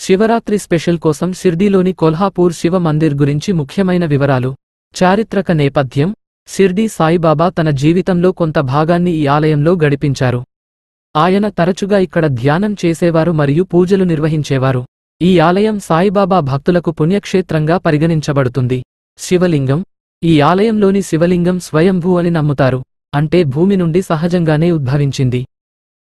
Shivaratri special కోసం షిర్డీలోని కొల్హాపూర్ శివ మందిర్ గురించి ముఖ్యమైన వివరాలు. చారిత్రక నేపథ్యం: షిర్డీ సాయిబాబా తన జీవితంలో కొంత భాగాన్ని ఈ ఆలయంలో గడిపించారు. ఆయన తరచుగా ఇక్కడ ధ్యానం చేసేవారు మరియు పూజలు నిర్వహించేవారు. ఈ ఆలయం సాయిబాబా భక్తులకు పుణ్యక్షేత్రంగా పరిగణించబడుతుంది. శివలింగం: ఈ ఆలయంలోని శివలింగం స్వయంభూ అని నమ్ముతారు, అంటే భూమి నుండి సహజంగానే ఉద్భవించింది.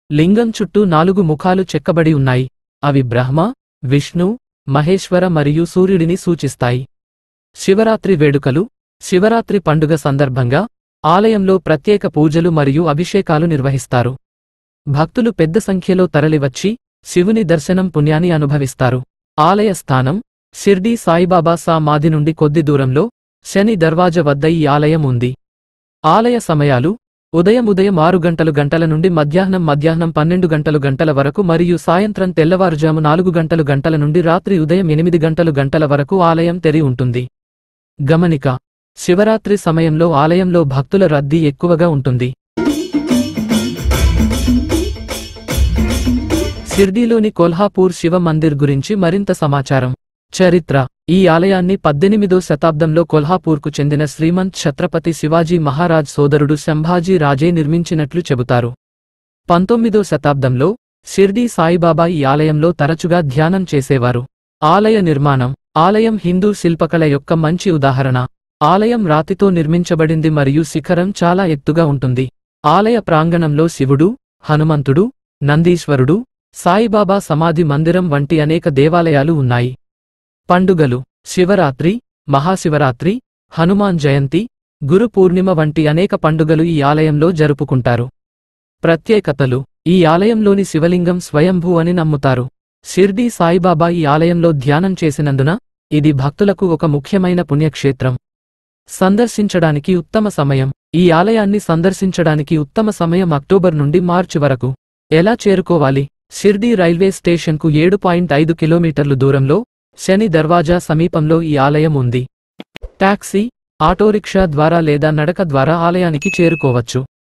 లింగం చుట్టూ 4 ముఖాలు చెక్కబడి ఉన్నాయి. అవి బ్రహ్మ, విష్ణు, మహేశ్వర మరియు సూర్యుడిని సూచిస్తాయి. శివరాత్రి వేడుకలు: శివరాత్రి పండుగ సందర్భంగా ఆలయంలో ప్రత్యేక పూజలు మరియు అభిషేకాలు నిర్వహిస్తారు. భక్తులు పెద్ద సంఖ్యలో తరలివచ్చి శివుని దర్శనం పుణ్యాన్ని అనుభవిస్తారు. ఆలయ స్థానం: షిర్డీ సాయిబాబా సమాధి నుండి కొద్ది దూరంలో శని దర్వాజా వద్ద ఈ ఆలయం ఉంది. ఆలయ సమయాలు: ఉదయం 6 గంటల నుండి మధ్యాహ్నం 12 గంటల వరకు మరియు సాయంత్రం తెల్లవారుజాము 4 గంటల నుండి రాత్రి ఉదయం 8 గంటల వరకు ఆలయం తెరి ఉంటుంది. గమనిక: శివరాత్రి సమయంలో ఆలయంలో భక్తుల రద్దీ ఎక్కువగా ఉంటుంది. షిర్డీలోని కొల్హాపూర్ శివ మందిర్ గురించి మరింత సమాచారం. చరిత్ర: ఈ ఆలయాన్ని 18వ శతాబ్దంలో కొల్హాపూర్కు చెందిన శ్రీమంత్ ఛత్రపతి శివాజీ మహారాజ్ సోదరుడు సంభాజీ రాజే నిర్మించినట్లు చెబుతారు. 19వ శతాబ్దంలో షిర్డీ సాయిబాబా ఈ ఆలయంలో తరచుగా ధ్యానం చేసేవారు. ఆలయ నిర్మాణం: ఆలయం హిందూ శిల్పకళ యొక్క మంచి ఉదాహరణ. ఆలయం రాతితో నిర్మించబడింది మరియు శిఖరం చాలా ఎత్తుగా ఉంటుంది. ఆలయ ప్రాంగణంలో శివుడు, హనుమంతుడు, నందీశ్వరుడు, సాయిబాబా సమాధి మందిరం వంటి అనేక దేవాలయాలు ఉన్నాయి. పండుగలు: శివరాత్రి, మహాశివరాత్రి, హనుమాన్ జయంతి, గురు పూర్ణిమ వంటి అనేక పండుగలు ఈ ఆలయంలో జరుపుకుంటారు. ప్రత్యేకతలు: ఈ ఆలయంలోని శివలింగం స్వయంభూ అని నమ్ముతారు. షిర్డీ సాయిబాబా ఈ ఆలయంలో ధ్యానం చేసినందున ఇది భక్తులకు ఒక ముఖ్యమైన పుణ్యక్షేత్రం. సందర్శించడానికి ఉత్తమ సమయం: ఈ ఆలయాన్ని సందర్శించడానికి ఉత్తమ సమయం అక్టోబర్ నుండి మార్చి వరకు. ఎలా చేరుకోవాలి? షిర్డీ రైల్వే స్టేషన్కు 7.5 కిలోమీటర్లు దూరంలో శని దర్వాజా సమీపంలో ఈ ఆలయం ఉంది. టాక్సీ, ఆటోరిక్షా ద్వారా లేదా నడక ద్వారా ఆలయానికి చేరుకోవచ్చు.